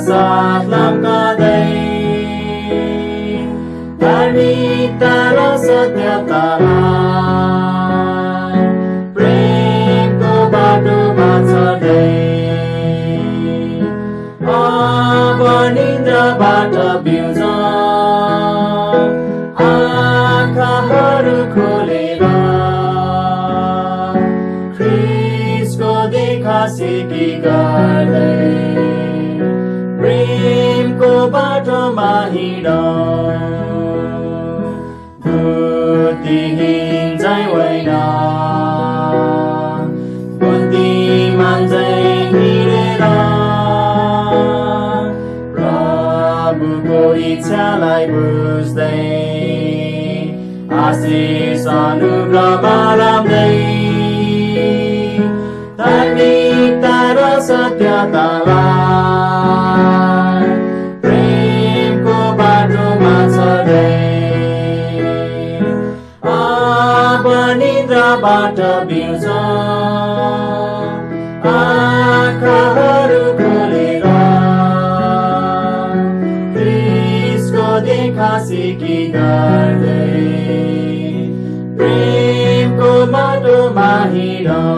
साथ लम्कादै धार्मिकता र सत्यतालाई प्रेमको बाटोमा चढ्दै अब निन्द्राबाट बिउजौँ आँखाहरू खोलेर ख्रीष्टको देखा सिकी गर्दै प्रेमको बाटोमा हिँडौँ बुद्धिहीन चाहिँ होइन बुद्धिमान चाहिँ हिँडेर प्रभुको इच्छालाई बुझ्दै आशिष अनुग्रहमा राम्दै धार्मिकता र सत्यतालाई प्रेमको बाटोमा चढ्दै अब निन्द्राबाट बिउजौँ आँखाहरू खोलेर ख्रीष्टको देखा सिकी गर्दै प्रेमको बाटोमा हिँडौँ।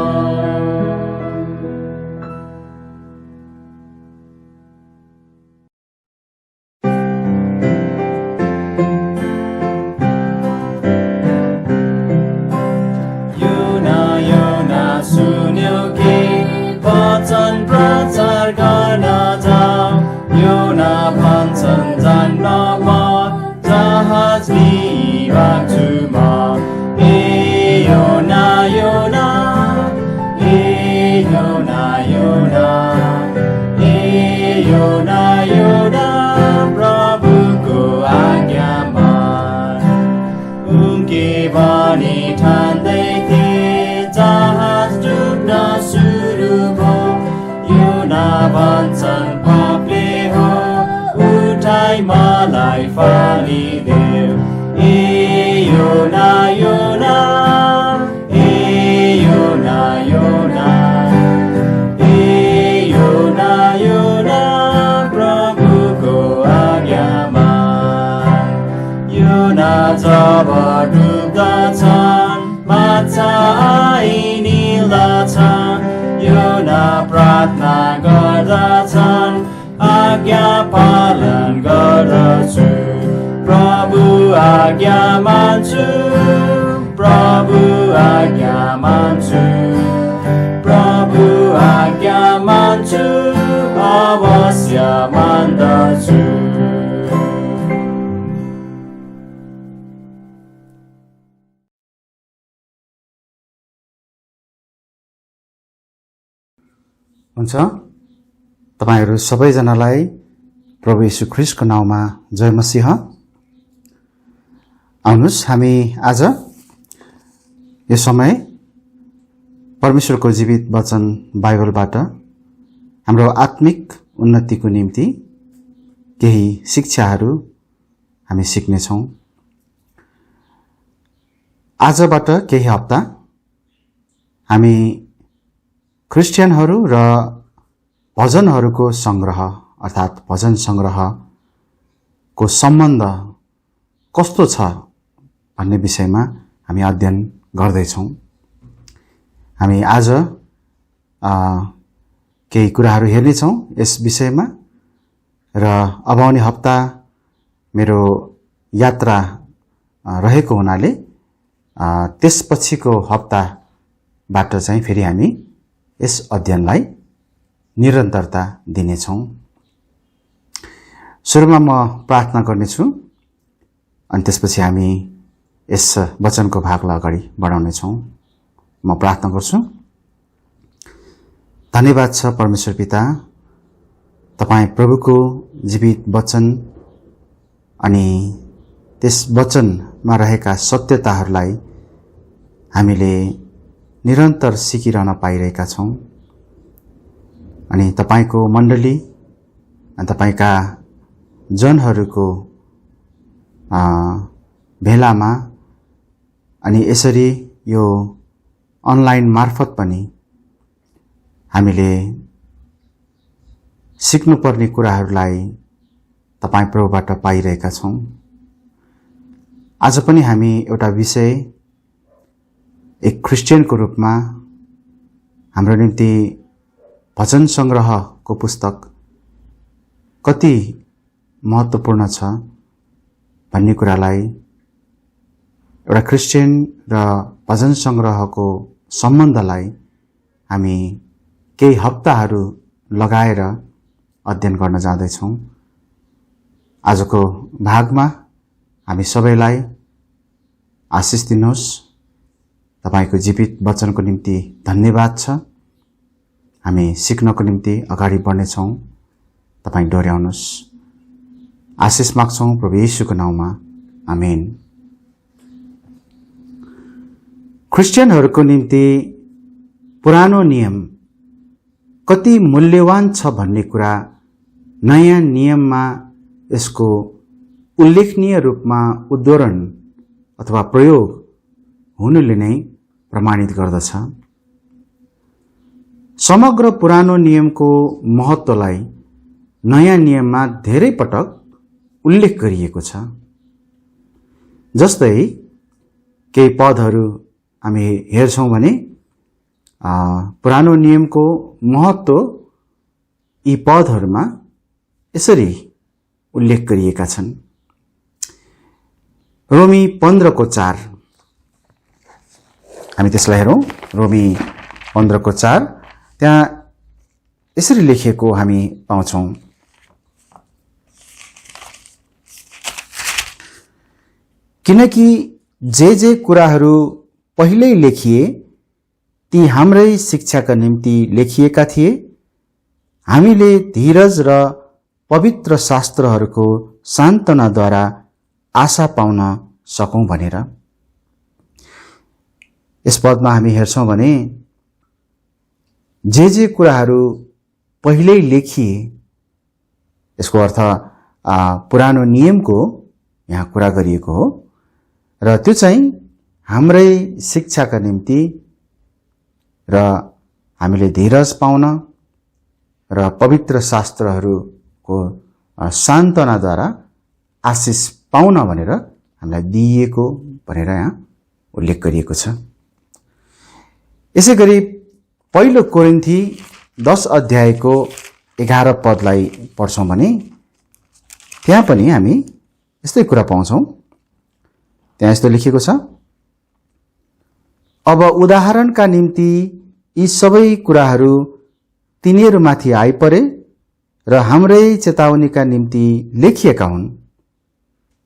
प्रचार गर्न जाऊ योना भन्छन् जान्न म जहाज लिइराख्छु म ए योना योना ए योना योना ए योना योना प्रभुको आज्ञामा उम्के भनी ठान्दै थिए जहाज डुब्न सुरु भयो योना भन्छन् पापले हो उठाइ मलाई फालिदेऊ ए योना योना ए योना योना ए योना योना प्रभुको आज्ञामा योना जब डुब्दछन् माछा आई निल्दछन् योना प्रार्थना गर्दछन् आज्ञा पालन गर्दछु प्रभु आज्ञा मान्छु प्रभु आज्ञा मान्छु प्रभु आज्ञा मान्छु अवश्य मान्दछु। हुन्छ तपाईहरु सबैजनालाई प्रभु येशू ख्रीष्टको नाममा जय मसीह। आउनुस् हामी आज यो समय परमेश्वरको जीवित वचन बाइबलबाट हाम्रो आत्मिक उन्नतिको निम्ति केही शिक्षाहरू हामी सिक्नेछौँ। आजबाट केही हप्ता हामी क्रिस्चियनहरू र भजनहरूको संग्रह अर्थात् भजन संग्रहको सम्बन्ध कस्तो छ भन्ने विषयमा हामी अध्ययन गर्दैछौँ। हामी आज केही कुराहरू हेर्नेछौँ यस विषयमा र अब आउने हप्ता मेरो यात्रा रहेको हुनाले त्यसपछिको हप्ताबाट चाहिँ फेरि हामी यस अध्ययनलाई निरन्तरता दिनेछौँ। सुरुमा म प्रार्थना गर्नेछु अनि त्यसपछि हामी यस वचनको भागलाई अगाडि बढाउनेछौँ। म प्रार्थना गर्छु। धन्यवाद छ परमेश्वर पिता, तपाईँ प्रभुको जीवित वचन अनि त्यस वचनमा रहेका सत्यताहरूलाई हामीले निरन्तर सिकिरहन पाइरहेका छौँ अनि तपाईको मण्डली अनि तपाईका जनहरूको भेलामा अनि यसरी यो अनलाइन मार्फत पनि हामीले सिक्नुपर्ने कुराहरूलाई तपाईँ प्रभुबाट पाइरहेका छौँ। आज पनि हामी एउटा विषय एक क्रिस्चियनको रूपमा हाम्रो निम्ति भजन संग्रहको पुस्तक कति महत्त्वपूर्ण छ भन्ने कुरालाई, एउटा क्रिस्चियन र भजन संग्रहको सम्बन्धलाई हामी केही हप्ताहरू लगाएर अध्ययन गर्न जाँदैछौँ। आजको भागमा हामी सबैलाई आशिष दिनुहोस्। तपाईको जीवित वचनको निम्ति धन्यवाद छ। हामी सिक्नको निम्ति अगाडि बढ्नेछौँ। तपाईँ डोर्याउनुहोस्। आशिष माग्छौँ प्रभु येशूको नाउँमा, आमेन। क्रिस्चियनहरूको निम्ति पुरानो नियम कति मूल्यवान छ भन्ने कुरा नयाँ नियममा यसको उल्लेखनीय रूपमा उद्धरण अथवा प्रयोग हुनुले नै प्रमाणित गर्दछ। समग्र पुरानो नियमको महत्त्वलाई नयाँ नियममा धेरै पटक उल्लेख गरिएको छ। जस्तै केही पदहरू हामी हेर्छौँ भने पुरानो नियमको महत्त्व यी पदहरूमा यसरी उल्लेख गरिएका छन्। रोमी 15:4 हामी त्यसलाई हेरौँ। रोमी 15:4 त्यहाँ यसरी लेखिएको हामी पाउँछौँ। किनकि जे कुराहरू पहिल्यै लेखिए ती हाम्रै शिक्षाका निम्ति लेखिएका थिए, हामीले धीरज र पवित्र शास्त्रहरूको सान्त्वनाद्वारा आशा पाउन सकौं भनेर। यस पदमा हामी हेर्छौं भने जे कुराहरू पहिल्यै लेखिए, यसको अर्थ पुरानो नियमको यहाँ कुरा गरिएको हो र त्यो चाहिँ हाम्रै शिक्षाका निम्ति र हामीले धीरज पाउन र पवित्र शास्त्रहरूको सान्त्वनाद्वारा आशिष पाउन भनेर हामीलाई दिइएको भनेर यहाँ उल्लेख गरिएको छ। यसैगरी पहिलो कोरिन्थी 10 अध्यायको 11 पदलाई पढ्छौं भने त्यहाँ पनि हामी यस्तै कुरा पाउँछौं। त्यहाँ यस्तो लेखिएको छ, अब उदाहरणका निम्ति यी सबै कुराहरू तिनीहरूमाथि आइपरे र हाम्रै चेतावनीका निम्ति लेखिएका हुन्,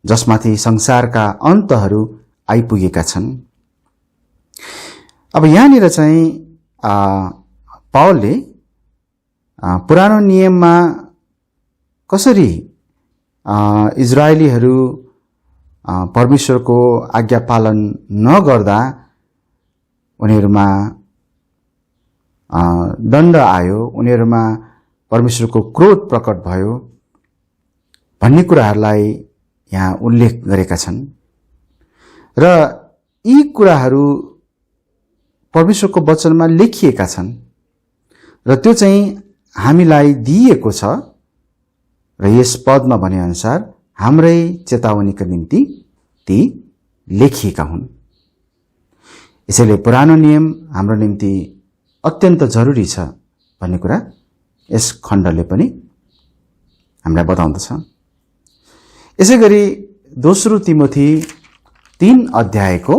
जसमाथि संसारका अन्तहरू आइपुगेका छन्। अब यहाँनिर चाहिँ पावलले पुरानो नियममा कसरी इजरायलीहरू परमेश्वरको आज्ञा पालन नगर्दा उनीहरूमा दण्ड आयो, उनीहरूमा परमेश्वरको क्रोध प्रकट भयो भन्ने कुराहरूलाई यहाँ उल्लेख गरेका छन् र यी कुराहरू परमेश्वरको वचनमा लेखिएका छन् र त्यो चाहिँ हामीलाई दिइएको छ र यस पदमा भने अनुसार हाम्रै चेतावनीका निम्ति ती लेखिएका हुन्। यसैले पुरानो नियम हाम्रो निम्ति अत्यन्त जरुरी छ भन्ने कुरा यस खण्डले पनि हामीलाई बताउँदछ। यसैगरी दोस्रो तिमोथी 3 अध्यायको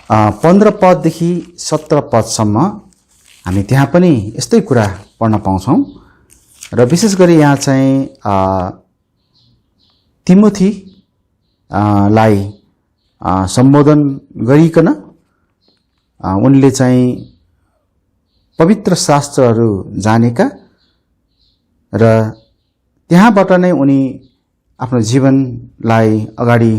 15 पददेखि 17 पदसम्म हामी त्यहाँ पनि यस्तै कुरा पढ्न पाउँछौँ। र विशेष गरी यहाँ चाहिँ तिमोथी लाई सम्बोधन गरिकन उनले चाहिँ पवित्र शास्त्रहरू जानेका र त्यहाँबाट नै उनी आफ्नो जीवनलाई अगाडि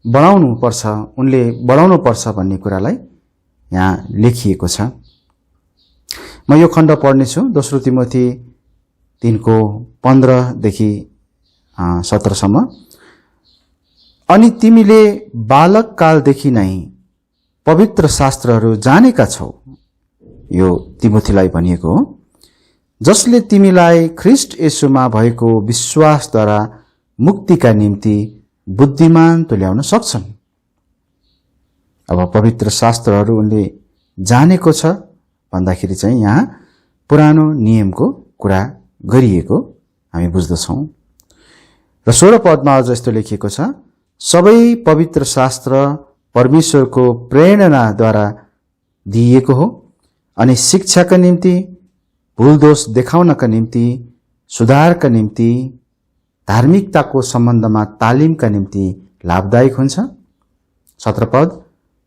बढाउनु पर्छ, उनले बढाउनु पर्छ भन्ने कुरालाई यहाँ लेखिएको छ। म यो खण्ड पढ्नेछु, दोस्रो तिमोथी 3:15 देखि 17 सम्म। अनि तिमीले बालक कालदेखि नै पवित्र शास्त्रहरू जानेका छौ, यो तिमोथीलाई भनिएको हो, जसले तिमीलाई ख्रीष्ट येशूमा भएको विश्वासद्वारा मुक्तिका निम्ति बुद्धिमान तुल्याउन सक्छन्। अब पवित्र शास्त्रहरू उनले जानेको छ भन्दाखेरि चाहिँ यहाँ पुरानो नियमको कुरा गरिएको हामी बुझ्दछौँ। र 16 पदमा अझ यस्तो लेखिएको छ, सबै पवित्र शास्त्र परमेश्वरको प्रेरणाद्वारा दिइएको हो अनि शिक्षाका निम्ति, भूलदोष देखाउनका निम्ति, सुधारका निम्ति, धार्मिकताको सम्बन्धमा तालिमका निम्ति लाभदायक हुन्छ। 17 पद,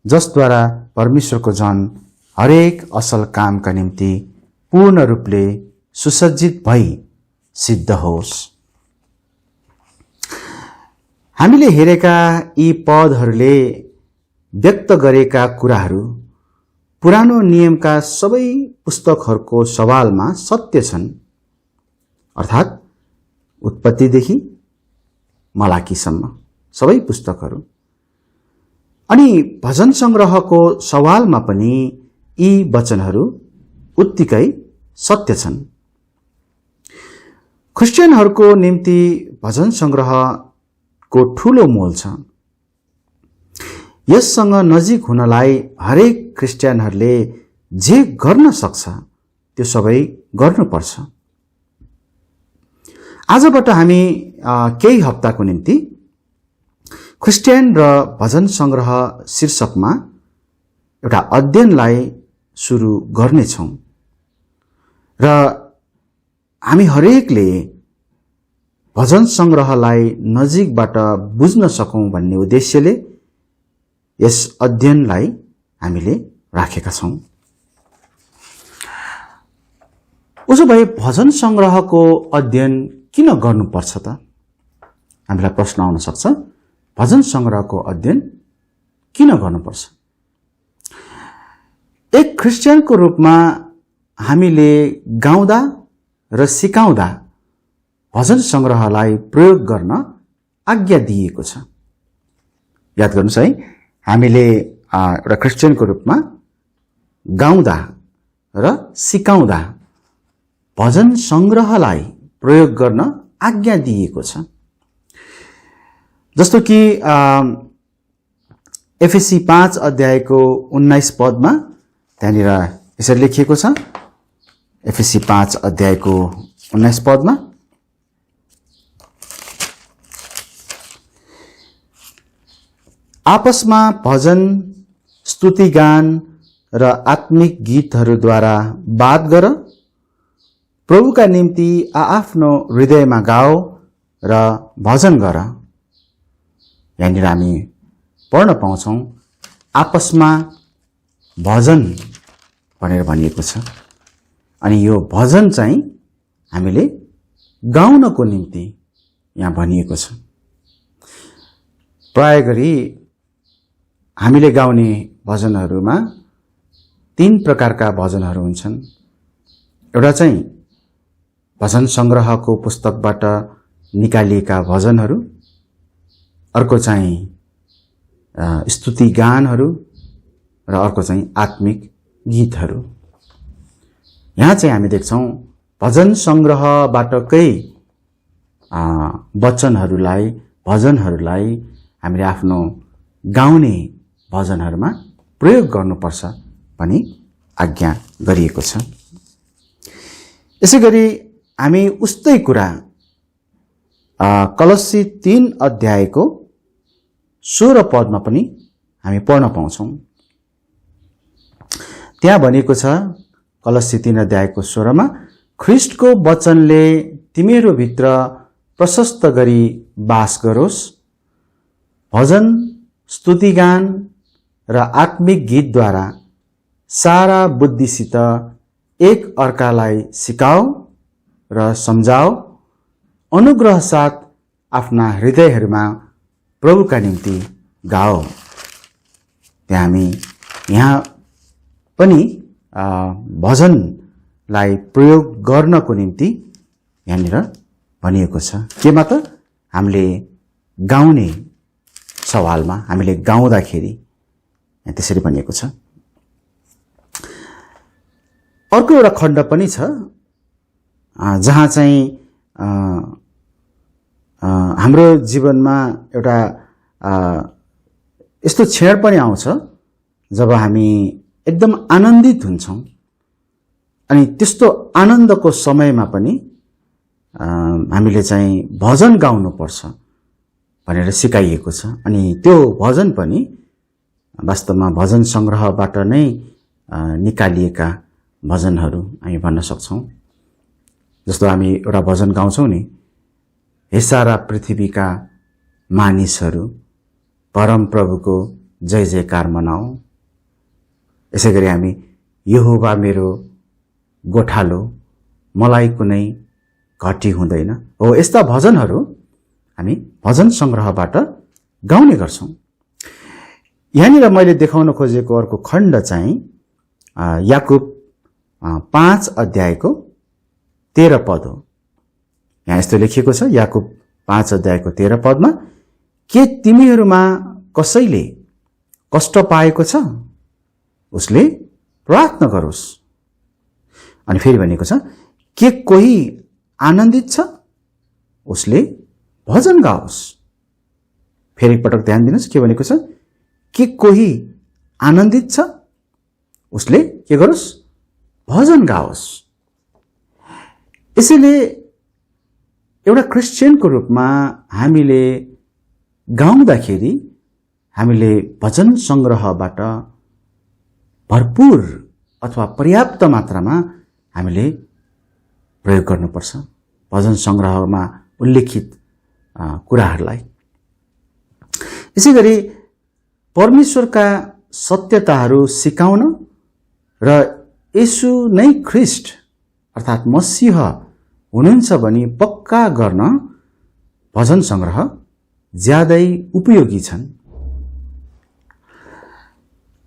जसद्वारा परमेश्वरको जन हरेक असल कामका निम्ति पूर्ण रूपले सुसज्जित भई सिद्ध होस्। हामीले हेरेका यी पदहरूले व्यक्त गरेका कुराहरू पुरानो नियमका सबै पुस्तकहरूको सवालमा सत्य छन्, अर्थात् उत्पत्तिदेखि मलाकीसम्म सबै पुस्तकहरू। अनि भजन संग्रहको सवालमा पनि यी वचनहरू उत्तिकै सत्य छन्। क्रिस्चियनहरूको निम्ति भजन संग्रहको ठूलो मोल छ। यससँग नजिक हुनलाई हरेक क्रिस्चियनहरूले जे गर्न सक्छ त्यो सबै गर्नुपर्छ। आजबाट हामी केही हप्ताको निम्ति क्रिस्चियन र भजन संग्रह शीर्षकमा एउटा अध्ययनलाई सुरु गर्नेछौँ र हामी हरेकले भजन संग्रहलाई नजिकबाट बुझ्न सकौं भन्ने उद्देश्यले यस अध्ययनलाई हामीले राखेका छौं। उसो भए भजन संग्रहको अध्ययन किन गर्नुपर्छ त? हामीलाई प्रश्न आउन सक्छ, भजन संग्रहको अध्ययन किन गर्नुपर्छ? एक क्रिस्चियनको रूपमा हामीले गाउँदा र सिकाउँदा भजन संग्रहलाई प्रयोग गर्न आज्ञा दिएको छ। याद गर्नुस् है, हामीले एउटा क्रिस्चियनको रूपमा गाउँदा र सिकाउँदा भजन संग्रहलाई प्रयोग गर्न आज्ञा दिएको छ। जस्तो कि एफएसी 5 अध्यायको 19 पदमा त्यहाँनिर यसरी लेखिएको छ। एफएसी 5 अध्यायको 19 पदमा, आपसमा भजन, स्तुतिगान र आत्मिक गीतहरूद्वारा बात गर, प्रभुका निम्ति आआफ्नो हृदयमा गाओ र भजन गर। यहाँनिर हामी पढ्न पाउँछौं आपसमा भजन भनेर भनिएको छ। अनि यो भजन चाहिँ हामीले गाउनको निम्ति यहाँ भनिएको छ। प्राय गरी हामीले गाउने भजनहरूमा 3 प्रकारका भजनहरू हुन्छन्। एउटा चाहिँ भजन संग्रहको पुस्तकबाट निकालिएका भजनहरू, अर्को चाहिँ स्तुति गानहरू र अर्को चाहिँ आत्मिक गीतहरू। यहाँ चाहिँ हामी देख्छौं भजन संग्रहबाटकै वचनहरूलाई, भजनहरूलाई हामीले आफ्नो गाउने भजनहरूमा प्रयोग गर्नुपर्छ भनी आज्ञा गरिएको छ। यसैगरी हामी उस्तै कुरा कलस्सी 3 अध्यायको 16 पदमा पनि हामी पढ्न पाउँछौं। त्यहाँ भनेको छ, कलस्सी 3 अध्यायको 16 ख्रिस्टको वचनले तिमीहरूभित्र प्रशस्त गरी बास गरोस्। भजन, स्तुतिगान र आत्मिक गीतद्वारा सारा बुद्धिसित एक अर्कालाई सिकाओ र सम्झाओ। अनुग्रह साथ आफ्ना हृदयहरूमा प्रभुका निम्ति गाओ। त्यहाँ हामी यहाँ पनि भजनलाई प्रयोग गर्नको निम्ति यहाँनिर भनिएको छ। केमा त? हामीले गाउने सवालमा, हामीले गाउँदाखेरि त्यसरी भनिएको छ। अर्को एउटा खण्ड पनि छ जहाँ चाहिँ हाम्रो जीवनमा एउटा यस्तो क्षण पनि आउँछ जब हामी एकदम आनन्दित हुन्छौँ, अनि त्यस्तो आनन्दको समयमा पनि हामीले चाहिँ भजन गाउनुपर्छ भनेर सिकाइएको छ। अनि त्यो भजन पनि वास्तवमा भजन सङ्ग्रहबाट नै निकालिएका भजनहरू हामी भन्न सक्छौँ। जस्तो हामी एउटा भजन गाउँछौँ नि, हे सारा पृथ्वीका मानिसहरू परम प्रभुको जय जयकार मनाऊ। यसै गरी हामी यहोवा मेरो गोठालो, मलाई कुनै घटी हुँदैन। हो, यस्ता भजनहरू हामी भजन सङ्ग्रहबाट गाउने गर्छौँ। यहाँनिर मैले देखाउन खोजेको अर्को खण्ड चाहिँ याकुब 5 अध्यायको 13 पद हो। यहाँ यस्तो लेखिएको छ, याकुब 5 अध्यायको 13 पदमा, के तिमीहरूमा कसैले कष्ट पाएको छ? उसले प्रार्थना गरोस्। अनि फेरि भनेको छ, के कोही आनन्दित छ? उसले भजन गाओस्। फेरि एकपटक ध्यान दिनुहोस्, के भनेको छ? के कोही आनन्दित छ? उसले के गरोस्? भजन गाओस्। यसैले एउटा क्रिस्चियनको रूपमा हामीले गाउँदाखेरि हामीले भजन सङ्ग्रहबाट भरपूर अथवा पर्याप्त मात्रामा हामीले प्रयोग गर्नुपर्छ भजन सङ्ग्रहमा उल्लेखित कुराहरूलाई। यसै गरी परमेश्वरका सत्यताहरू सिकाउन र येशू नै ख्रिस्ट अर्थात् मसीह हुनुहुन्छ भनी पक्का गर्न भजन सङ्ग्रह ज्यादै उपयोगी छन्।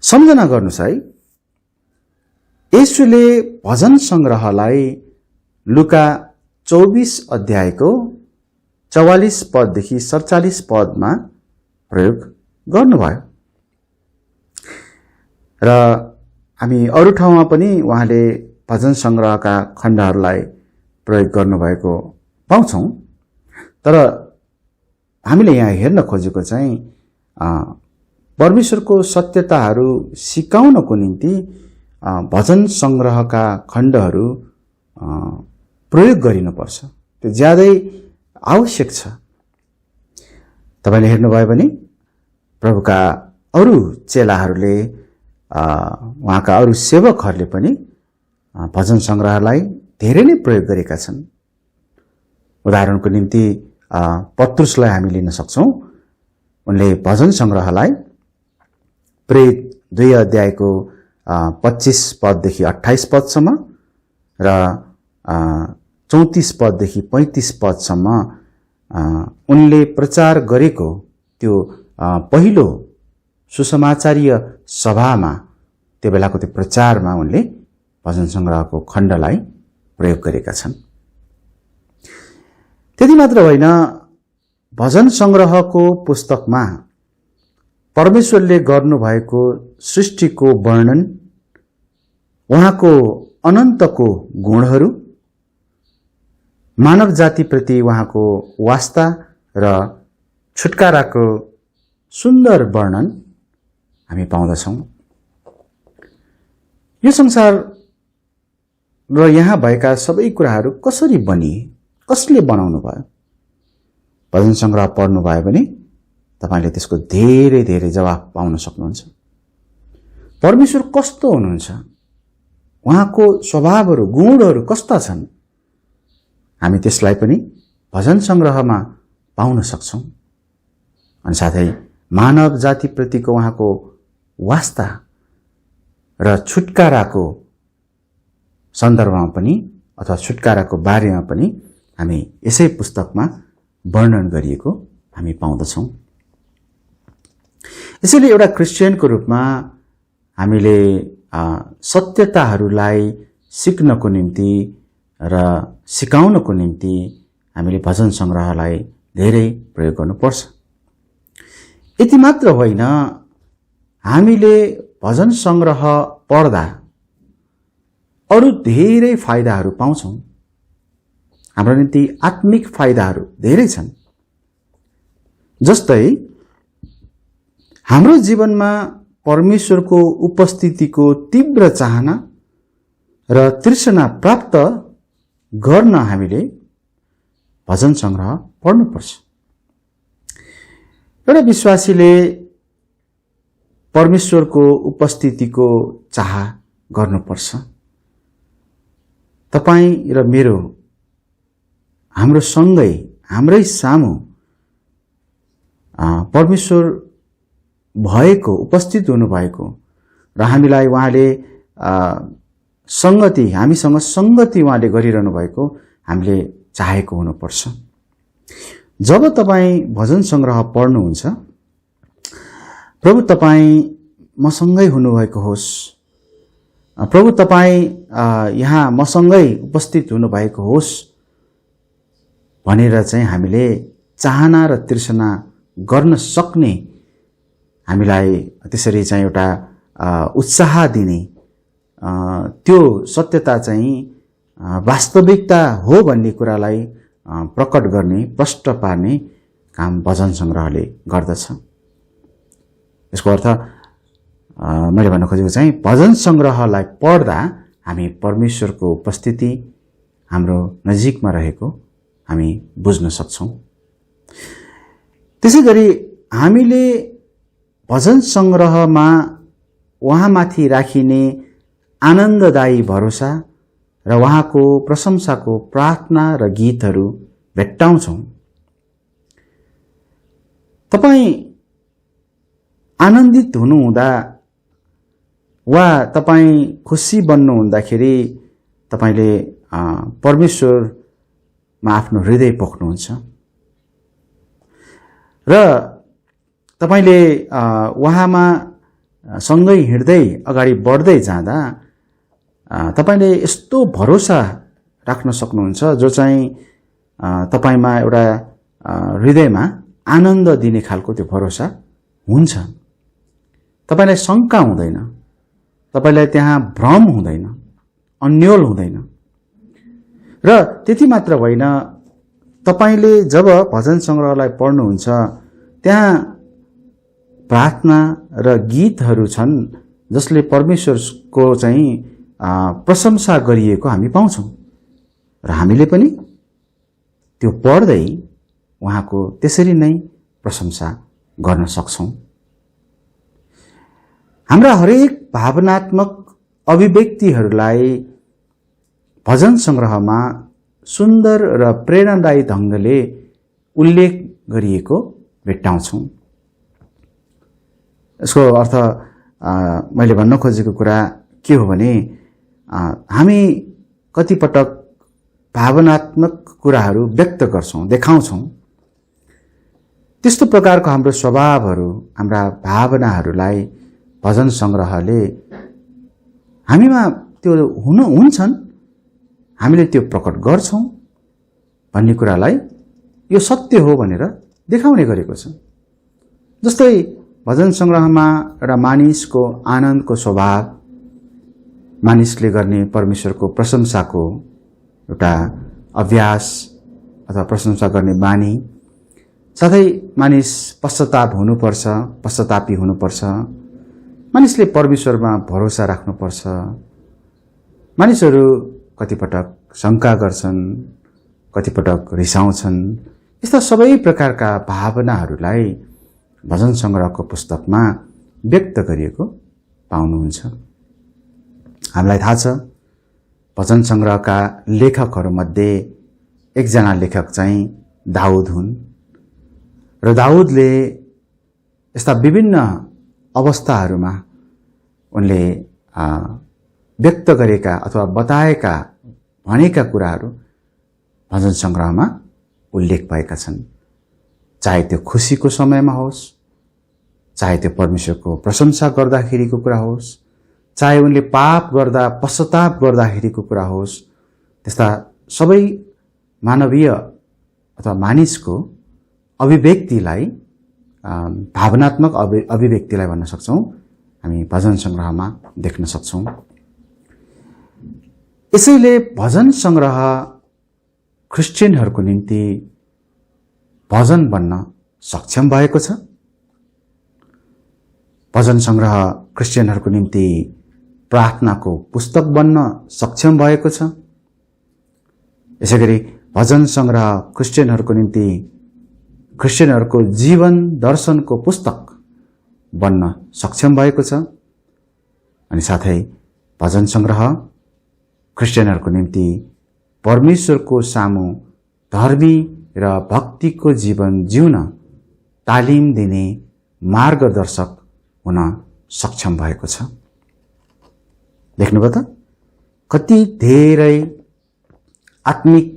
सम्झना गर्नुहोस् है, येशूले भजन सङ्ग्रहलाई लुका 24 अध्यायको 44 पददेखि 47 पदमा प्रयोग गर्नुभयो र हामी अरू ठाउँमा पनि उहाँले भजन सङ्ग्रहका खण्डहरूलाई प्रयोग गर्नुभएको पाउँछौँ। तर हामीले यहाँ हेर्न खोजेको चाहिँ परमेश्वरको सत्यताहरू सिकाउनको निम्ति भजन सङ्ग्रहका खण्डहरू प्रयोग गरिनुपर्छ। त्यो ज्यादै आवश्यक छ। तपाईँले हेर्नुभयो भने प्रभुका अरू चेलाहरूले उहाँका अरू सेवकहरूले पनि भजन सङ्ग्रहलाई धेरै नै प्रयोग गरेका छन्। उदाहरणको निम्ति पत्रुसलाई हामी लिन सक्छौँ। उनले भजन सङ्ग्रहलाई प्रेरित 2 अध्यायको 25 पददेखि 28 पदसम्म र 34 पददेखि 35 पदसम्म उनले प्रचार गरेको त्यो पहिलो सुसमाचारीय सभामा, त्यो बेलाको त्यो प्रचारमा उनले भजन सङ्ग्रहको खण्डलाई प्रयोग गरेका छन्। त्यति मात्र होइन, भजन सङ्ग्रहको पुस्तकमा परमेश्वरले गर्नुभएको सृष्टिको वर्णन, उहाँको अनन्तको गुणहरू, मानव जातिप्रति उहाँको वास्ता र छुटकाराको सुन्दर वर्णन हामी पाउँदछौँ। यो संसार र यहाँ भएका सबै कुराहरू कसरी बनिए, कसले बनाउनु भयो? भजन सङ्ग्रह पढ्नु भयो भने तपाईँले त्यसको धेरै धेरै जवाफ पाउन सक्नुहुन्छ। परमेश्वर कस्तो हुनुहुन्छ? उहाँको स्वभावहरू गुणहरू कस्ता छन् हामी त्यसलाई पनि भजन संग्रहमा पाउन सक्छौं। अनि साथै मानव जातिप्रतिको उहाँको वास्ता र छुटकाराको सन्दर्भमा पनि अथवा छुटकाराको बारेमा पनि हामी यसै पुस्तकमा वर्णन गरिएको हामी पाउँदछौं। यसैले एउटा क्रिस्चियनको रूपमा हामीले सत्यताहरूलाई सिक्नको निम्ति र सिकाउनको निम्ति हामीले भजन संग्रहलाई धेरै प्रयोग गर्नुपर्छ। यति मात्र होइन, हामीले भजन संग्रह पढ्दा अरू धेरै फाइदाहरू पाउँछौं। हाम्रो निम्ति आत्मिक फाइदाहरू धेरै छन्। जस्तै हाम्रो जीवनमा परमेश्वरको उपस्थितिको तीव्र चाहना र तृष्णा प्राप्त गर्न हामीले भजन संग्रह पढ्नुपर्छ। एउटा विश्वासीले परमेश्वरको उपस्थितिको चाह गर्नुपर्छ। तपाई र मेरो हाम्रो सँगै हाम्रै सामु परमेश्वर भएको, उपस्थित हुनु भएको र हामीलाई उहाँले संगति, हामीसँग संगति उहाँले गरिरहनु भएको हामीले चाहेको हुनुपर्छ। जब तपाई भजन संग्रह पढ्नुहुन्छ, प्रभु तपाई मसँगै हुनुभएको होस्, प्रभु तपाई यहाँ मसँगै उपस्थित हुनुभएको होस् भनेर चाहिँ हामीले चाहना र तृष्णा गर्न सक्ने, हामीलाई त्यसरी चाहिँ एउटा उत्साह दिने, त्यो सत्यता चाहिँ वास्तविकता हो भन्ने कुरालाई प्रकट गर्ने, प्रष्ट पार्ने काम भजन संग्रहले गर्दछ। यसको अर्थ मैले भन्न खोजेको चाहिँ भजन संग्रहलाई पढ्दा हामी परमेश्वरको उपस्थिति हाम्रो नजिकमा रहेको हामी बुझ्न सक्छौं। त्यसैगरी हामीले भजन संग्रहमा उहाँमाथि राखिने आनन्ददायी भरोसा र उहाँको प्रशंसाको प्रार्थना र गीतहरू भेट्टाउँछौं। तपाई आनन्दित हुनुहुँदा वा तपाई खुसी बन्नु हुँदाखेरि तपाईले परमेश्वरमा आफ्नो हृदय पोख्नुहुन्छ र तपाईले उहाँमा सँगै हिँड्दै अगाडि बढ्दै जाँदा तपाईले यस्तो भरोसा राख्न सक्नुहुन्छ जो चाहिँ तपाईमा एउटा हृदयमा आनन्द दिने खालको त्यो भरोसा हुन्छ। तपाईलाई शंका हुँदैन, तपाईलाई त्यहाँ भ्रम हुँदैन, अन्योल हुँदैन। र त्यति मात्र होइन, तपाईले जब भजन संग्रहलाई पढ्नुहुन्छ त्यहाँ प्रार्थना र गीतहरू छन् जसले परमेश्वरको चाहिँ प्रशंसा गरिएको हामी पाउँछौं र हामीले पनि त्यो पढ्दै उहाँको त्यसरी नै प्रशंसा गर्न सक्छौं। हाम्रा हरेक भावनात्मक अभिव्यक्तिहरूलाई भजन संग्रहमा सुन्दर र प्रेरणादायी ढंगले उल्लेख गरिएको भेट्टाउँछौं। यसको अर्थ मैले भन्न खोजेको कुरा के हो भने हामी कतिपटक भावनात्मक कुराहरू व्यक्त गर्छौं, देखाउँछौं। त्यस्तो प्रकारको हाम्रो स्वभावहरू, हाम्रा भावनाहरूलाई भजन संग्रहले हामीमा त्यो हुन्छन्, हामीले त्यो प्रकट गर्छौं भन्ने कुरालाई यो सत्य हो भनेर देखाउने गरेको छ। जस्तै भजन संग्रहमा एउटा मानिसको आनन्दको स्वभाव, मानिसले गर्ने परमेश्वरको प्रशंसाको एउटा अभ्यास अथवा प्रशंसा गर्ने बानी, साथै मानिस पश्चाताप हुनुपर्छ, पश्चातापी हुनुपर्छ, मानिसले परमेश्वरमा भरोसा राख्नुपर्छ, मानिसहरू कतिपटक शंका गर्छन्, कतिपटक रिसाउँछन्। यस्ता सबै प्रकारका भावनाहरूलाई भजन संग्रहको पुस्तकमा व्यक्त गरिएको पाउनुहुन्छ। हामीलाई थाहा छ भजन सङ्ग्रहका लेखकहरूमध्ये एकजना लेखक चाहिँ दाउद हुन् र दाउदले यस्ता विभिन्न अवस्थाहरूमा उनले व्यक्त गरेका अथवा बताएका भनेका कुराहरू भजन सङ्ग्रहमा उल्लेख भएका छन्। चाहे त्यो खुसीको समयमा होस्, चाहे त्यो परमेश्वरको प्रशंसा गर्दाखेरिको कुरा होस्, चाहे उनले पाप गर्दा पश्चाताप गर्दाखेरिको कुरा होस्, त्यस्ता सबै मानवीय अथवा मानिसको अभिव्यक्तिलाई भावनात्मक अभिव्यक्तिलाई भन्न सक्छौँ हामी भजन सङ्ग्रहमा देख्न सक्छौँ। यसैले भजन सङ्ग्रह क्रिस्चियनहरूको निम्ति भजन बन्न सक्षम भएको छ। भजन सङ्ग्रह क्रिस्चियनहरूको निम्ति प्रार्थनाको पुस्तक बन्न सक्षम भएको छ। यसैगरी भजन सङ्ग्रह क्रिस्चियनहरूको निम्ति क्रिस्चियनहरूको जीवन दर्शनको पुस्तक बन्न सक्षम भएको छ। अनि साथै भजन सङ्ग्रह क्रिस्चियनहरूको निम्ति परमेश्वरको सामु धर्मी र भक्तिको जीवन जिउन तालिम दिने मार्गदर्शक हुन सक्षम भएको छ। देख्नुभयो त कति धेरै आत्मिक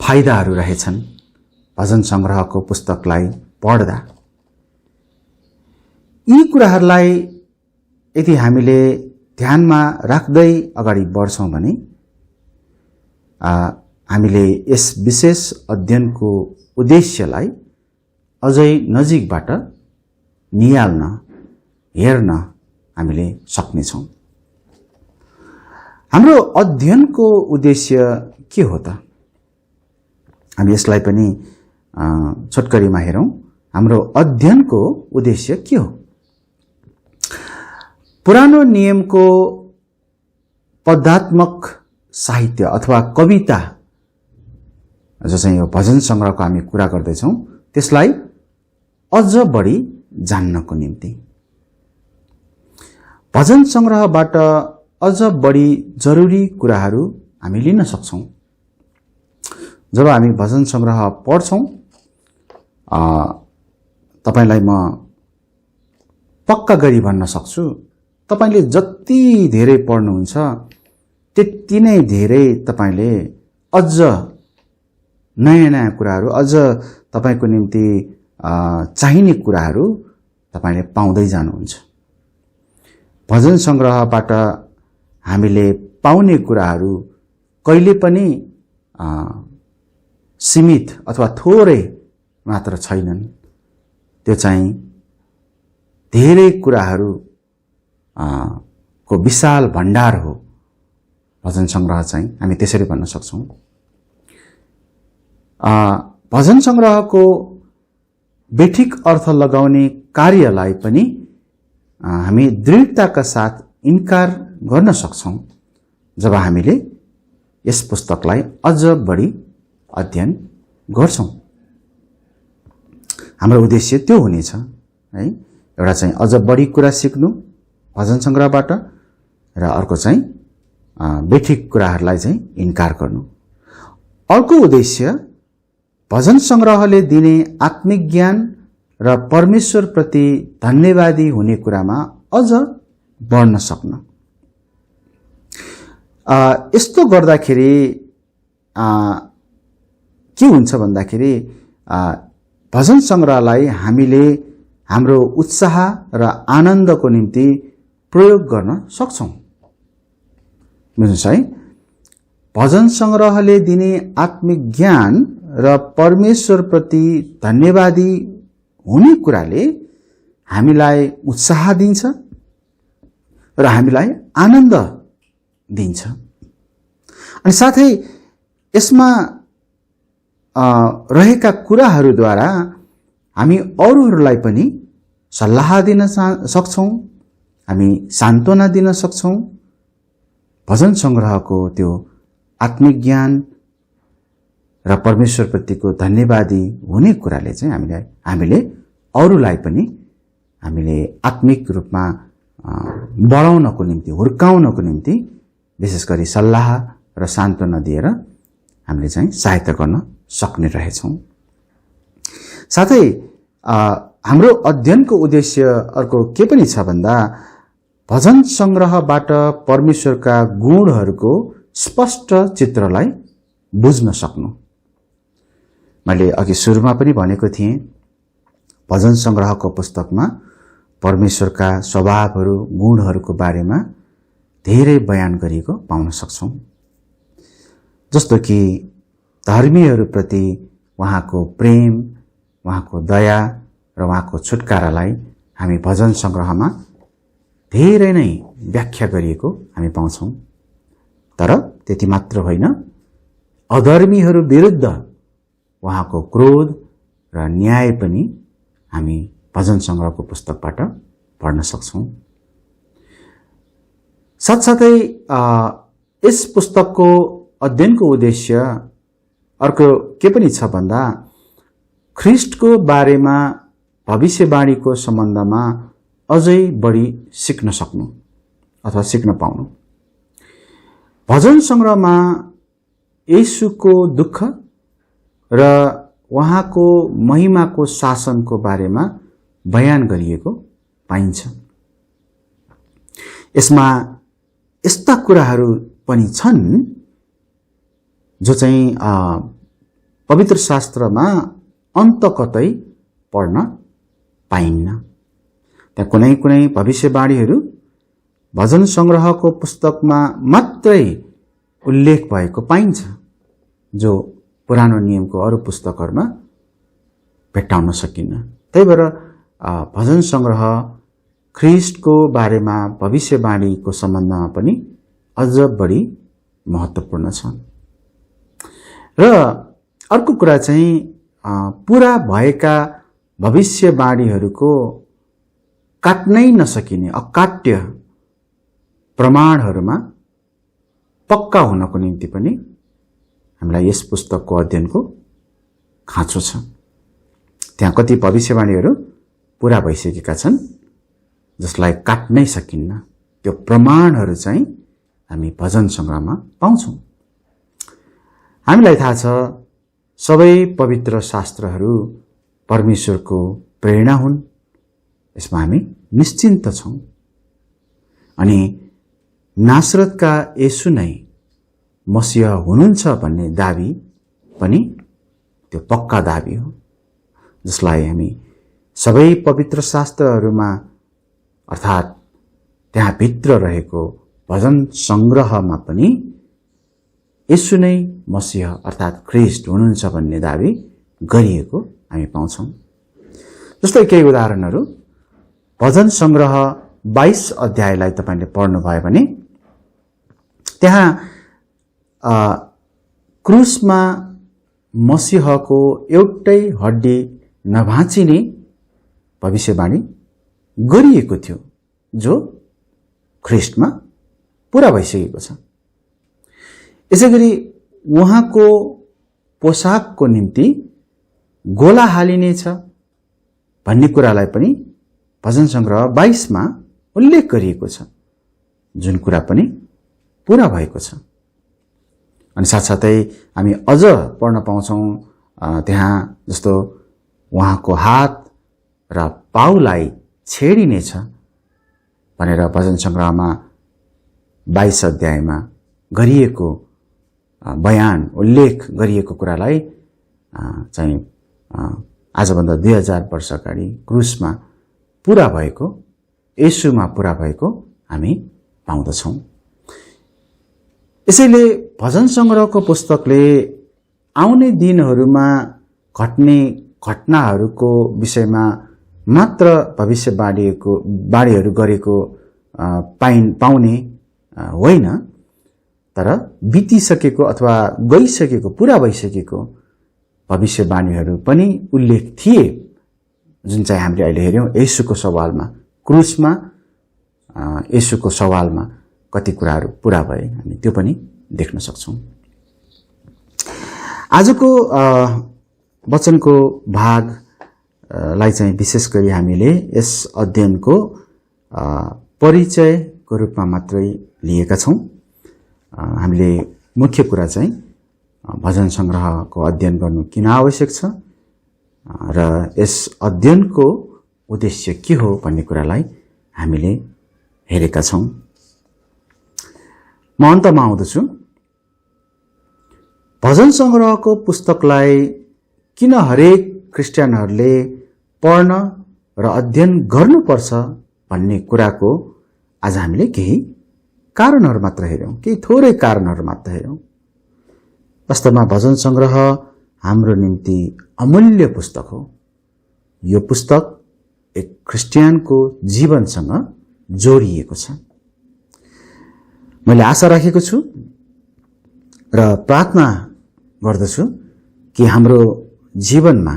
फाइदाहरू रहेछन् भजन सङ्ग्रहको पुस्तकलाई पढ्दा। यी कुराहरूलाई यदि हामीले ध्यानमा राख्दै अगाडि बढ्छौँ भने हामीले यस विशेष अध्ययनको उद्देश्यलाई अझै नजिकबाट निहाल्न हेर्न हामीले सक्नेछौँ। हाम्रो अध्ययनको उद्देश्य के हो त? हामी यसलाई पनि छोटकरीमा हेरौँ। हाम्रो अध्ययनको उद्देश्य के हो? पुरानो नियमको पदात्मक साहित्य अथवा कविता जो चाहिँ यो भजन सङ्ग्रहको हामी कुरा गर्दैछौँ त्यसलाई अझ बढी जान्नको निम्ति भजन सङ्ग्रहबाट अझ बढी जरुरी कुराहरू हामी लिन सक्छौँ। जब हामी भजन सङ्ग्रह पढ्छौँ तपाईलाई म पक्का गरी भन्न सक्छु तपाईले जति धेरै पढ्नुहुन्छ त्यति नै धेरै तपाईले अझ नयाँ नयाँ कुराहरू अझ तपाईको निम्ति चाहिने कुराहरू तपाईले पाउँदै जानुहुन्छ। भजन सङ्ग्रहबाट हामीले पाउने कुराहरू कहिले पनि सीमित अथवा थोरै मात्र छैनन्। त्यो चाहिँ धेरै कुराहरू को विशाल भण्डार हो भजन सङ्ग्रह चाहिँ, हामी त्यसरी भन्न सक्छौँ। भजन सङ्ग्रहको बेठिक अर्थ लगाउने कार्यलाई पनि हामी दृढताका साथ इन्कार गर्न सक्छौँ जब हामीले यस पुस्तकलाई अझ बढी अध्ययन गर्छौँ। हाम्रो उद्देश्य त्यो हुनेछ है, एउटा चाहिँ अझ बढी कुरा सिक्नु भजन सङ्ग्रहबाट र अर्को चाहिँ बेठिक कुराहरूलाई चाहिँ इन्कार गर्नु। अर्को उद्देश्य भजन सङ्ग्रहले दिने आत्मिक ज्ञान र परमेश्वरप्रति धन्यवादी हुने कुरामा अझ बढ्न सक्न। यस्तो गर्दाखेरि के हुन्छ भन्दाखेरि भजन सङ्ग्रहलाई हामीले हाम्रो उत्साह र आनन्दको निम्ति प्रयोग गर्न सक्छौँ। बुझ्नुहोस् है, भजन सङ्ग्रहले दिने आत्मिक ज्ञान र परमेश्वरप्रति धन्यवादी हुने कुराले हामीलाई उत्साह दिन्छ र हामीलाई आनन्द दिन्छ। अनि साथै यसमा रहेका कुराहरूद्वारा हामी अरूहरूलाई पनि सल्लाह दिन सक्छौँ, हामी सान्त्वना दिन सक्छौँ। भजन सङ्ग्रहको त्यो आत्मिक ज्ञान र परमेश्वरप्रतिको धन्यवादी हुने कुराले चाहिँ हामीले अरूलाई पनि हामीले आत्मिक रूपमा बढाउनको निम्ति, हुर्काउनको निम्ति विशेष गरी सल्लाह र सान्त्वना दिएर हामीले चाहिँ सहायता गर्न सक्ने रहेछौँ। साथै हाम्रो अध्ययनको उद्देश्य अर्को के पनि छ भन्दा भजन संग्रहबाट परमेश्वरका गुणहरूको स्पष्ट चित्रलाई बुझ्न सक्नु। मैले अघि सुरुमा पनि भनेको थिएँ, भजन संग्रहको पुस्तकमा परमेश्वरका स्वभावहरू, गुणहरूको बारेमा धेरै बयान गरिएको पाउन सक्छौँ। जस्तो कि धर्मीहरूप्रति उहाँको प्रेम, उहाँको दया र उहाँको छुटकारालाई हामी भजन संग्रहमा धेरै नै व्याख्या गरिएको हामी पाउँछौँ। तर त्यति मात्र होइन, अधर्मीहरू विरुद्ध उहाँको क्रोध र न्याय पनि हामी भजन संग्रहको पुस्तकबाट पढ्न सक्छौँ। साथसाथै यस पुस्तकको अध्ययनको उद्देश्य अर्को के पनि छ भन्दा ख्रीष्टको बारेमा भविष्यवाणीको सम्बन्धमा अझै बढी सिक्न सक्नु अथवा सिक्न पाउनु। भजन संग्रहमा येशूको दुःख र उहाँको महिमाको शासनको बारेमा बयान गरिएको पाइन्छ। यसमा यस्ता कुराहरू पनि छन् जो चाहिँ पवित्र शास्त्रमा अन्त कतै पढ्न पाइन्न। त्यहाँ कुनै कुनै भविष्यवाणीहरू भजन संग्रहको पुस्तकमा मात्रै उल्लेख भएको पाइन्छ, जो पुरानो नियमको अरू पुस्तकहरूमा भेट्टाउन सकिन्न। त्यही भएर भजन संग्रह ख्रीष्टको बारेमा भविष्यवाणीको सम्बन्धमा पनि अझ बढी महत्त्वपूर्ण छ। र अर्को कुरा चाहिँ पूरा भएका भविष्यवाणीहरूको काट्नै नसकिने अकाट्य प्रमाणहरूमा पक्का हुनको निम्ति पनि हामीलाई यस पुस्तकको अध्ययनको खाँचो छ। त्यहाँ कति भविष्यवाणीहरू पूरा भइसकेका छन् जसलाई काट्नै सकिन्न। त्यो प्रमाणहरू चाहिँ हामी भजन संग्रहमा पाउँछौँ। हामीलाई थाहा छ सबै पवित्र शास्त्रहरू परमेश्वरको प्रेरणा हुन्, यसमा हामी निश्चिन्त छौँ। अनि नासरतका येशू नै मसीह हुनुहुन्छ भन्ने दाबी पनि त्यो पक्का दाबी हो, जसलाई हामी सबै पवित्र शास्त्रहरूमा अर्थात् त्यहाँ भित्र रहेको भजन संग्रहमा पनि येशू नै मसीह अर्थात् ख्रीष्ट हुनुहुन्छ भन्ने दाबी गरिएको हामी पाउँछौँ। जस्तै केही उदाहरणहरू, भजन संग्रह 22 अध्यायलाई तपाईले पढ्नुभयो भने त्यहाँ क्रुसमा मसीहको एउटै हड्डी नभाँचिने भविष्यवाणी गरिएको थियो, जो ख्रीष्टमा पूरा भइसकेको छ। यसैगरी उहाँको पोशाकको निम्ति गोला हालिनेछ भन्ने कुरालाई पनि भजन संग्रह 22 मा उल्लेख गरिएको छ, जुन कुरा पनि पूरा भएको छ। अनि साथसाथै हामी अझ पढ्न पाउँछौँ त्यहाँ जस्तो उहाँको हात र पाउलाई छेडिनेछ भनेर भजन संग्रहमा 22 अध्यायमा गरिएको बयान उल्लेख गरिएको कुरालाई चाहिँ आजभन्दा 2000 वर्ष अगाडि क्रुसमा पूरा भएको, येशूमा पूरा भएको हामी पाउँदछौँ। यसैले भजन संग्रहको पुस्तकले आउने दिनहरूमा घट्ने घटनाहरूको विषयमा मात्र भविष्यवाणीहरू गरेको पाउने होइन, तर बितिसकेको अथवा गइसकेको पूरा भइसकेको भविष्यवाणीहरू पनि उल्लेख थिए, जुन चाहिँ हामीले अहिले हेर्यौँ येशूको सवालमा, क्रुसमा येशूको सवालमा कति कुराहरू पूरा भए हामी त्यो पनि देख्न सक्छौँ। आजको वचनको भागलाई चाहिँ विशेष गरी हामीले यस अध्ययनको परिचयको रूपमा मात्रै लिएका छौँ। हामीले मुख्य कुरा चाहिँ भजन सङ्ग्रहको अध्ययन गर्नु किन आवश्यक छ र यस अध्ययनको उद्देश्य के हो भन्ने कुरालाई हामीले हेरेका छौँ। म अन्तमा आउँदछु। भजन सङ्ग्रहको पुस्तकलाई किन हरेक क्रिस्चियनहरूले पढ्न र अध्ययन गर्नुपर्छ भन्ने कुराको आज हामीले केही कारणहरू मात्र हेर्यौँ, केही थोरै कारणहरू मात्र हेर्यौँ। वास्तवमा भजन सङ्ग्रह हाम्रो निम्ति अमूल्य पुस्तक हो। यो पुस्तक एक क्रिस्चियनको जीवनसँग जोडिएको छ। मैले आशा राखेको छु र प्रार्थना गर्दछु कि हाम्रो जीवनमा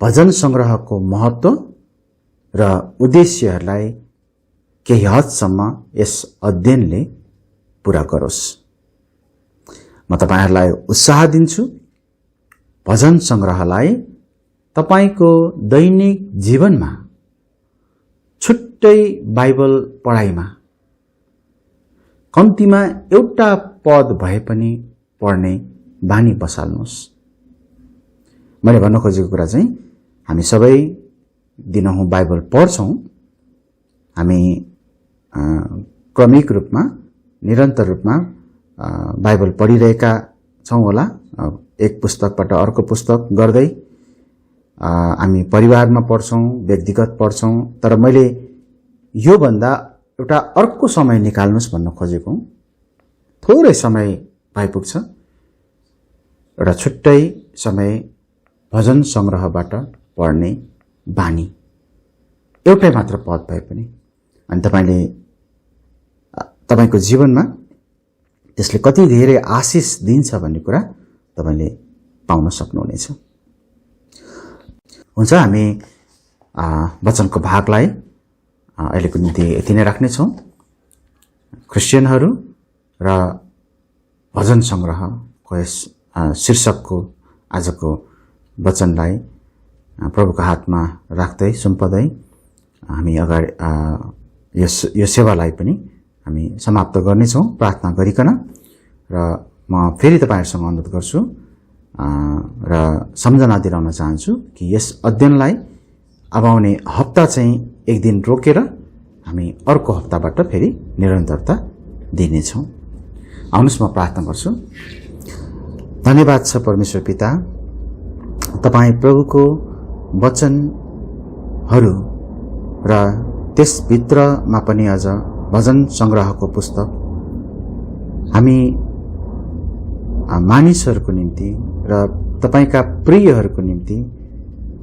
भजन सङ्ग्रहको महत्त्व र उद्देश्यहरूलाई केही हदसम्म यस अध्ययनले पूरा गरोस्। म तपाईहरूलाई उत्साह दिन्छु। भजन सङ्ग्रहलाई तपाईको दैनिक जीवनमा छुट्टै बाइबल पढाइमा कम्तीमा एउटा पद भए पनि पढ्ने बानी बसाल्नुहोस्। मैले भन्न खोजेको कुरा चाहिँ हामी सबै दिनहुँ बाइबल पढ्छौँ। हामी क्रमिक रूपमा निरन्तर रूपमा बाइबल पढिरहेका छौँ होला। एक पुस्तकबाट अर्को पुस्तक गर्दै हामी परिवारमा पढ्छौँ, व्यक्तिगत पढ्छौँ। तर मैले योभन्दा एउटा अर्को समय निकाल्नुहोस् भन्न खोजेको हुँ। थोरै समय भइपुग्छ, एउटा छुट्टै समय भजन सङ्ग्रहबाट पढ्ने बानी, एउटै मात्र पद भए पनि। अनि तपाईको जीवनमा त्यसले कति धेरै आशिष दिन्छ भन्ने कुरा तपाईले पाउन सक्नुहुनेछ। हुन्छ, हामी वचनको भागलाई अहिलेको निम्ति यति नै राख्नेछौँ। क्रिस्चियनहरू र भजन सङ्ग्रहको यस शीर्षकको आजको वचनलाई प्रभुको हातमा राख्दै सुम्पदै हामी अगाडि यो सेवालाई पनि हामी समाप्त गर्नेछौँ प्रार्थना गरिकन। र म फेरि तपाईहरुसँग अनुरोध गर्छु र सम्झना दिलाउन चाहन्छु कि यस अध्ययनलाई अब आउने हप्ता चाहिँ एक दिन रोकेर हामी अर्को हप्ताबाट फेरि निरन्तरता दिनेछौँ। आउनुहोस्, म प्रार्थना गर्छु। धन्यवाद छ परमेश्वर पिता, तपाईँ प्रभुको वचनहरू र त्यसभित्रमा पनि अझ भजन सङ्ग्रहको पुस्तक हामी मानिसहरूको निम्ति र तपाईका प्रियहरूको निम्ति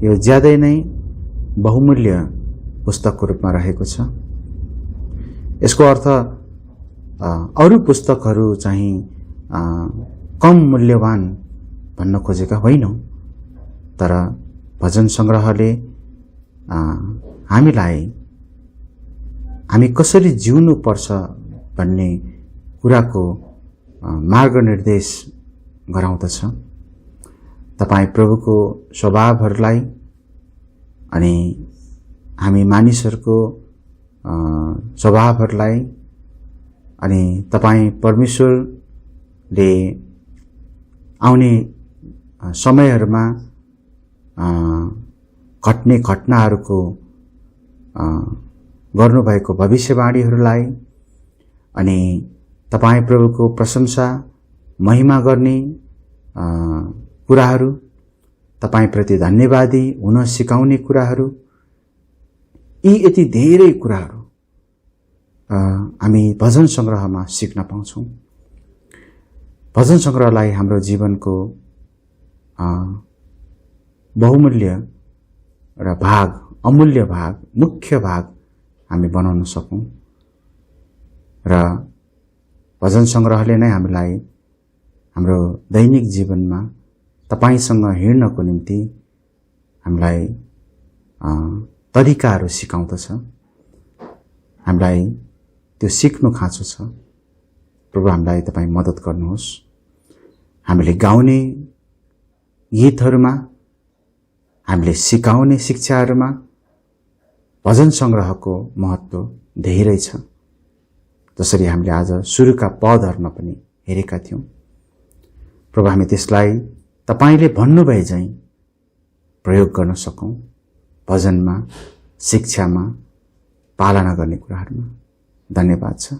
यो ज्यादै नै बहुमूल्य पुस्तकको रूपमा रहेको छ। यसको अर्थ अरू पुस्तकहरू चाहिँ कम मूल्यवान भन्न खोजेका होइनौँ, तर भजन सङ्ग्रहले हामी कसरी जिउनु पर्छ भन्ने कुराको मार्गनिर्देश गराउँदछ। तपाईँ प्रभुको स्वभावहरूलाई अनि हामी मानिसहरूको स्वभावहरूलाई अनि तपाईँ परमेश्वरले आउने समयहरूमा घट्ने घटनाहरूको गर्नुभएको भविष्यवाणीहरूलाई अनि तपाईँ प्रभुको प्रशंसा महिमा गर्ने कुराहरू, तपाईँप्रति धन्यवादी हुन सिकाउने कुराहरू, यी यति धेरै कुराहरू हामी भजन सङ्ग्रहमा सिक्न पाउँछौँ। भजन सङ्ग्रहलाई हाम्रो जीवनको बहुमूल्य र भाग, अमूल्य भाग, मुख्य भाग हामी बनाउन सकौँ र भजन सङ्ग्रहले नै हामीलाई हाम्रो दैनिक जीवनमा तपाईसँग हिँड्नको निम्ति हामीलाई तरिकाहरू सिकाउँदछ। हामीलाई त्यो सिक्नु खाँचो छ। प्रभु, हामीलाई तपाईँ मद्दत गर्नुहोस्। हामीले गाउने गीतहरूमा, हामीले सिकाउने शिक्षाहरूमा भजन संग्रहको महत्त्व धेरै छ, जसरी हामीले आज सुरुका पदहरूमा पनि हेरेका थियौं। प्रभु, हामी त्यसलाई तपाईले भन्नुभए झैं प्रयोग गर्न सकौं, भजनमा, शिक्षामा, पालना गर्ने कुराहरूमा। धन्यवाद छ।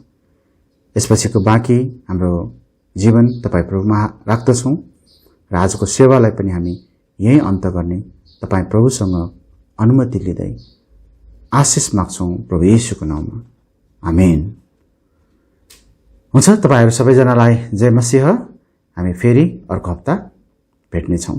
यसपछिको बाँकी हाम्रो जीवन तपाईँ प्रभुमा राख्दछौं र आजको सेवालाई पनि हामी यही अन्त गर्ने तपाईँ प्रभुसँग अनुमति लिँदै आशिष माग्छौं प्रभु येशूको नाममा। आमेन। हुन्छ, तपाईहरु सबैजनालाई जय मसीह। हामी फेरि अर्को हप्ता भेट्नेछौं।